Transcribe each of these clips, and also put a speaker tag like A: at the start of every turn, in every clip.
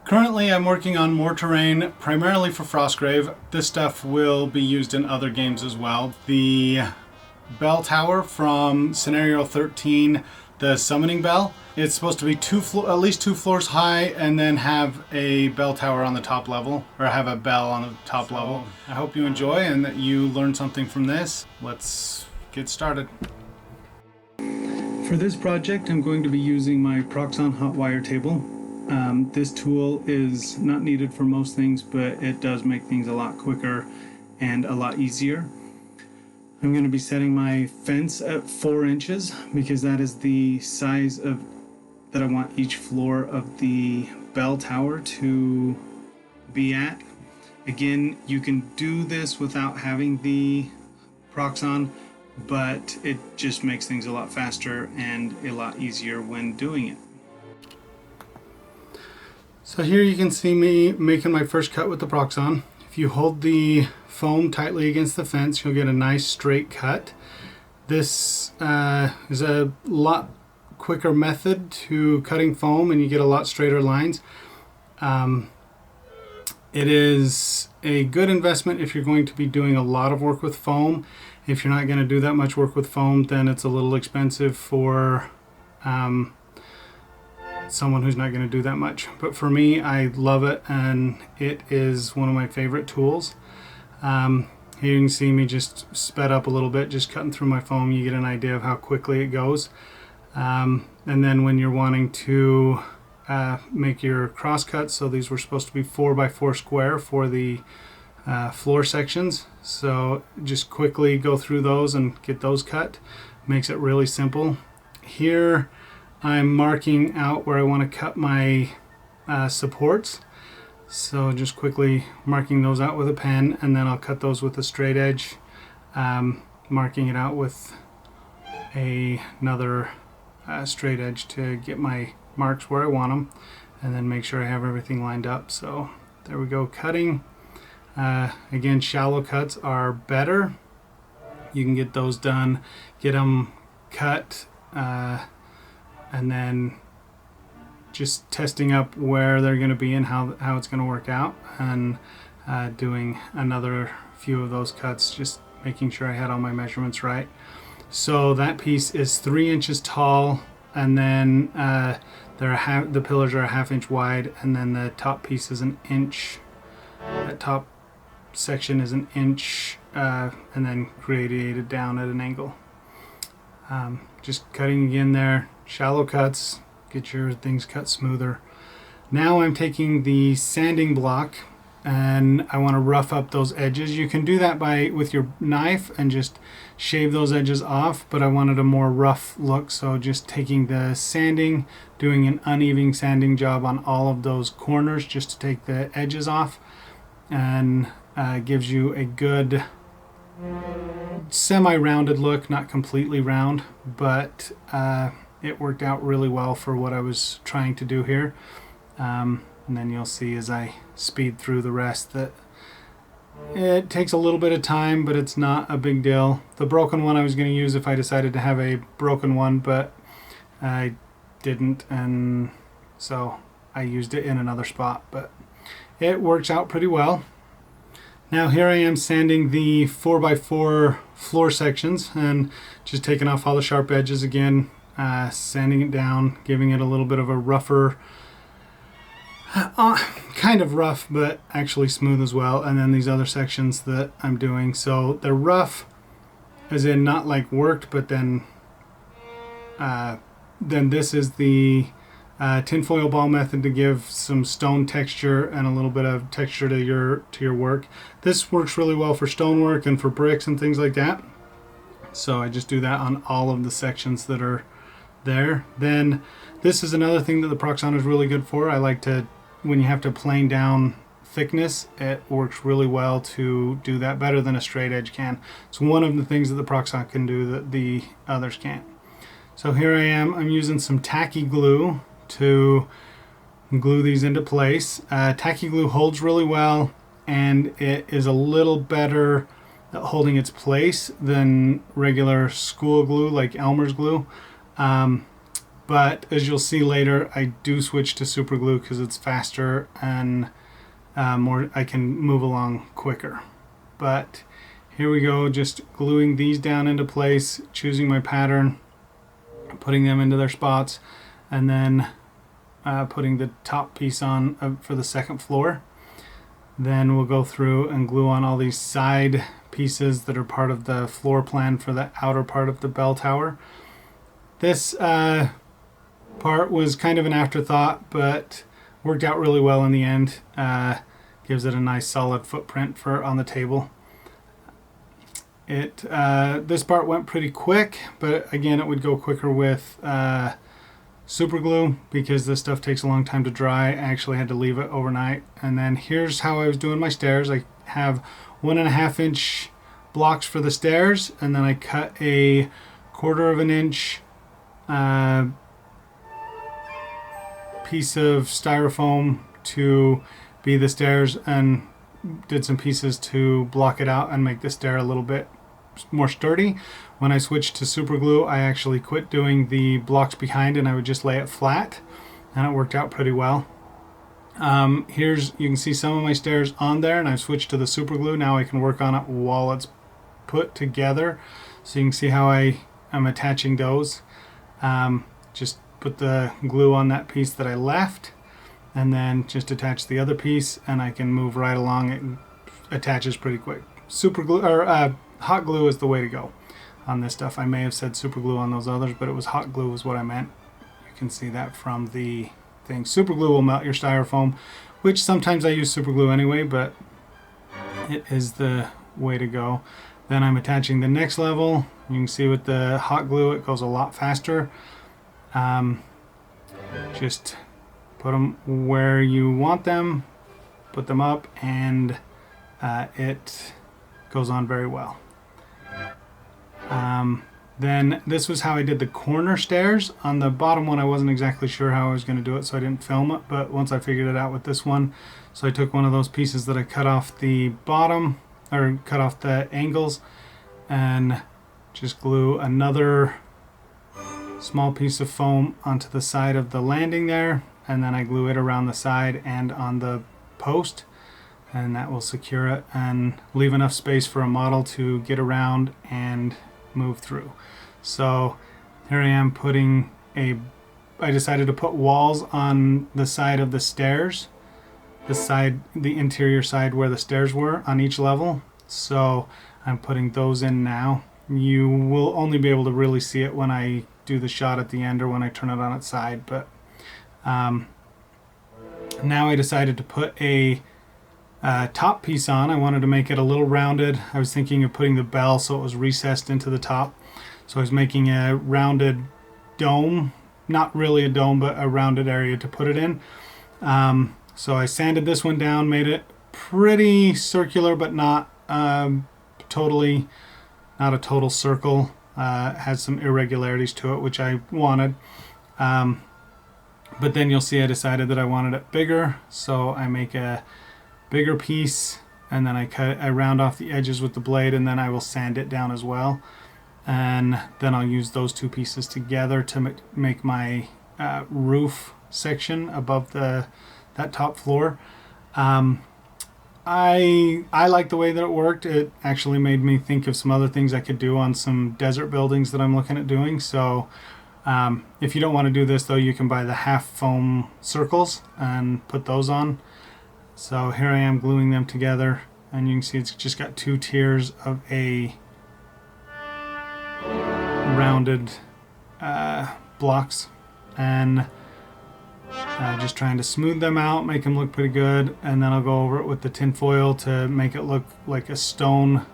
A: Currently I'm working on more terrain, primarily for Frostgrave. This stuff will be used in other games as well. The bell tower from Scenario 13, the summoning bell, it's supposed to be at least two floors high and then have a bell tower on the top level, or have a bell on the top level. I hope you enjoy and that you learn something from this. Let's get started. For this project, I'm going to be using my Proxxon hot wire table. This tool is not needed for most things, but it does make things a lot quicker and a lot easier. I'm going to be setting my fence at 4 inches because that is the size that I want each floor of the bell tower to be at. Again, you can do this without having the Proxxon, but it just makes things a lot faster and a lot easier when doing it. So here you can see me making my first cut with the Proxxon. If you hold the foam tightly against the fence, you'll get a nice straight cut. This is a lot quicker method to cutting foam and you get a lot straighter lines. It is a good investment if you're going to be doing a lot of work with foam. If you're not going to do that much work with foam, then it's a little expensive for someone who's not going to do that much. But for me, I love it and it is one of my favorite tools. Here you can see me just sped up a little bit, just cutting through my foam. You get an idea of how quickly it goes. And then when you're wanting to make your cross cuts, so these were supposed to be 4x4 square for the floor sections, so just quickly go through those and get those cut. Makes it really simple. Here I'm marking out where I want to cut my supports, so just quickly marking those out with a pen, and then I'll cut those with a straight edge, marking it out with another straight edge to get my marks where I want them, and then make sure I have everything lined up. So there we go, cutting. Again, shallow cuts are better. You can get those done, get them cut, and then just testing up where they're going to be and how it's going to work out, and doing another few of those cuts, just making sure I had all my measurements right. So that piece is 3 inches tall, and then the pillars are a 1/2 inch wide, and then the top piece is 1 inch. That top section is 1 inch, and then gradiated down at an angle. Just cutting again there, shallow cuts, get your things cut smoother. Now I'm taking the sanding block and I want to rough up those edges. You can do that with your knife and just shave those edges off, but I wanted a more rough look, so just taking the sanding, doing an uneven sanding job on all of those corners just to take the edges off, and gives you a good semi-rounded look, not completely round, but it worked out really well for what I was trying to do here. And then you'll see as I speed through the rest that it takes a little bit of time, but it's not a big deal. The broken one I was going to use if I decided to have a broken one, but I didn't, and so I used it in another spot, but it works out pretty well. Now here I am sanding the 4x4 floor sections and just taking off all the sharp edges again, sanding it down, giving it a little bit of a rougher, kind of rough, but actually smooth as well. And then these other sections that I'm doing, so they're rough as in not like worked, but then this is the tinfoil ball method to give some stone texture and a little bit of texture to your work. This works really well for stonework and for bricks and things like that. So I just do that on all of the sections that are there. Then this is another thing that the Proxxon is really good for. I like to, when you have to plane down thickness, it works really well to do that, better than a straight edge can. It's one of the things that the Proxxon can do that the others can't. So here I am, I'm using some tacky glue to glue these into place. Tacky glue holds really well, and it is a little better at holding its place than regular school glue like Elmer's glue. but as you'll see later, I do switch to super glue because it's faster and more. I can move along quicker. But here we go, just gluing these down into place, choosing my pattern, putting them into their spots, and then putting the top piece on for the second floor. Then we'll go through and glue on all these side pieces that are part of the floor plan for the outer part of the bell tower. This part was kind of an afterthought, but worked out really well in the end. Gives it a nice solid footprint for on the table. This part went pretty quick, but again, it would go quicker with super glue because this stuff takes a long time to dry. I actually had to leave it overnight. And then here's how I was doing my stairs. I have 1.5 inch blocks for the stairs, and then I cut a 1/4 inch piece of styrofoam to be the stairs, and did some pieces to block it out and make the stair a little bit more sturdy. When I switched to super glue, I actually quit doing the blocks behind and I would just lay it flat, and it worked out pretty well. You can see some of my stairs on there, and I've switched to the super glue. Now I can work on it while it's put together, so you can see how I am attaching those. Just put the glue on that piece that I left, and then just attach the other piece, and I can move right along. It attaches pretty quick. Super glue or hot glue is the way to go on this stuff. I may have said super glue on those others, but it was hot glue is what I meant. You can see that from the thing. Super glue will melt your styrofoam, which sometimes I use super glue anyway, but it is the way to go. Then I'm attaching the next level. You can see with the hot glue it goes a lot faster. Just put them where you want them, put them up, and it goes on very well. Then this was how I did the corner stairs. On the bottom one I wasn't exactly sure how I was going to do it, so I didn't film it, but once I figured it out with this one, so I took one of those pieces that I cut off the bottom, or cut off the angles, and just glue another small piece of foam onto the side of the landing there, and then I glue it around the side and on the post, and that will secure it and leave enough space for a model to get around and move through. So here I am I decided to put walls on the side of the stairs, the interior side where the stairs were on each level. So I'm putting those in now. You will only be able to really see it when I do the shot at the end or when I turn it on its side, but now I decided to put a top piece on. I wanted to make it a little rounded. I was thinking of putting the bell so it was recessed into the top. So I was making a rounded dome, not really a dome, but a rounded area to put it in. So I sanded this one down, made it pretty circular, but not totally, not a total circle. Had some irregularities to it, which I wanted. But then you'll see I decided that I wanted it bigger, so I make a bigger piece, and then I round off the edges with the blade, and then I will sand it down as well, and then I'll use those two pieces together to make my roof section above that top floor. I like the way that it worked. It actually made me think of some other things I could do on some desert buildings that I'm looking at doing. So if you don't want to do this though, you can buy the half foam circles and put those on. So here I am gluing them together, and you can see it's just got 2 tiers of a rounded blocks, and just trying to smooth them out, make them look pretty good, and then I'll go over it with the tin foil to make it look like a stone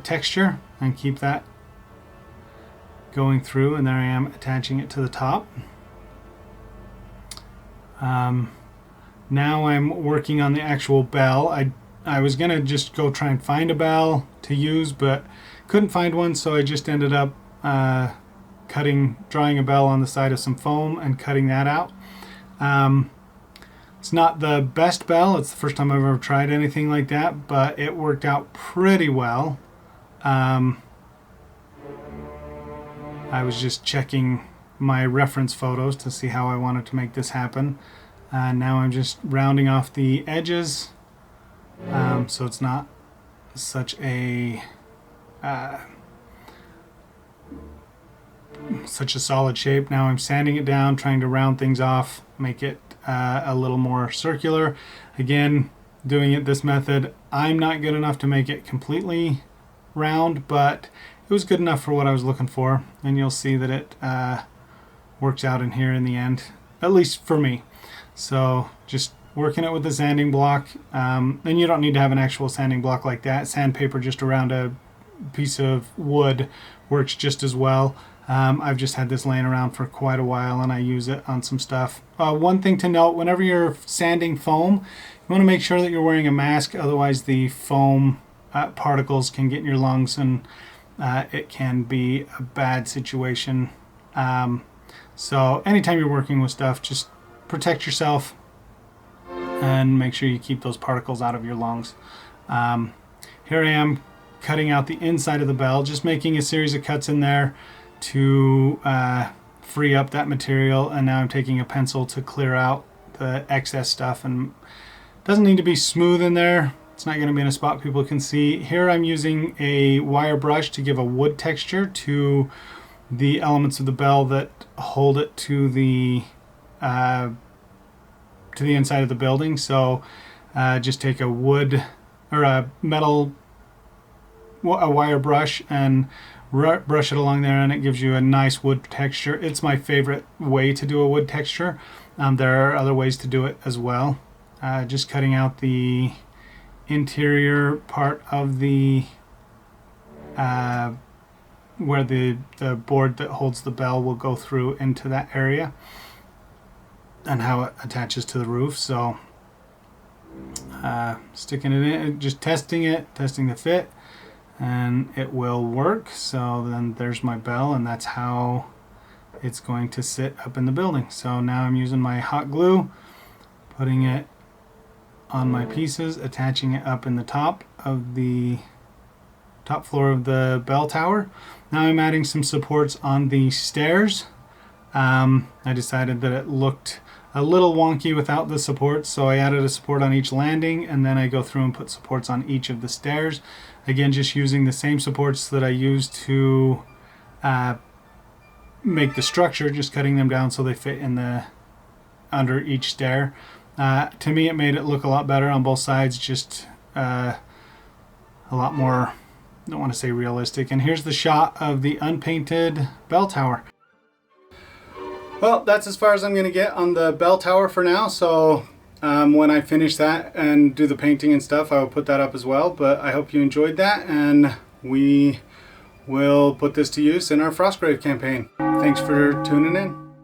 A: texture and keep that going through, and there I am attaching it to the top. Now I'm working on the actual bell. I was gonna just go try and find a bell to use, but couldn't find one, so I just ended up drawing a bell on the side of some foam and cutting that out. It's not the best bell. It's the first time I've ever tried anything like that, but it worked out pretty well. I was just checking my reference photos to see how I wanted to make this happen. Now I'm just rounding off the edges, so it's not such a solid shape. Now I'm sanding it down, trying to round things off, make it a little more circular. Again, doing it this method, I'm not good enough to make it completely round, but it was good enough for what I was looking for, and you'll see that it works out in here in the end, at least for me. So just working it with the sanding block, and you don't need to have an actual sanding block like that. Sandpaper just around a piece of wood works just as well. I've just had this laying around for quite a while, and I use it on some stuff. One thing to note, whenever you're sanding foam, you want to make sure that you're wearing a mask, otherwise the foam particles can get in your lungs, and it can be a bad situation. So anytime you're working with stuff, just protect yourself and make sure you keep those particles out of your lungs. Here I am cutting out the inside of the bell, just making a series of cuts in there to free up that material, and now I'm taking a pencil to clear out the excess stuff, and it doesn't need to be smooth in there. It's not going to be in a spot people can see. Here I'm using a wire brush to give a wood texture to the elements of the bell that hold it to the inside of the building. So just take a wood or a wire brush and brush it along there, and it gives you a nice wood texture. It's my favorite way to do a wood texture. There are other ways to do it as well. Just cutting out the interior part of the where the board that holds the bell will go through into that area, and how it attaches to the roof. So sticking it in, just testing the fit, and it will work. So then there's my bell, and that's how it's going to sit up in the building. So now I'm using my hot glue, putting it on my pieces, attaching it up in the top of the top floor of the bell tower. Now I'm adding some supports on the stairs. I decided that it looked a little wonky without the supports, so I added a support on each landing, and then I go through and put supports on each of the stairs. Again, just using the same supports that I used to make the structure, just cutting them down so they fit in the under each stair. To me, it made it look a lot better on both sides, just a lot more, I don't want to say realistic. And here's the shot of the unpainted bell tower. Well, that's as far as I'm going to get on the bell tower for now. So when I finish that and do the painting and stuff, I will put that up as well. But I hope you enjoyed that, and we will put this to use in our Frostgrave campaign. Thanks for tuning in.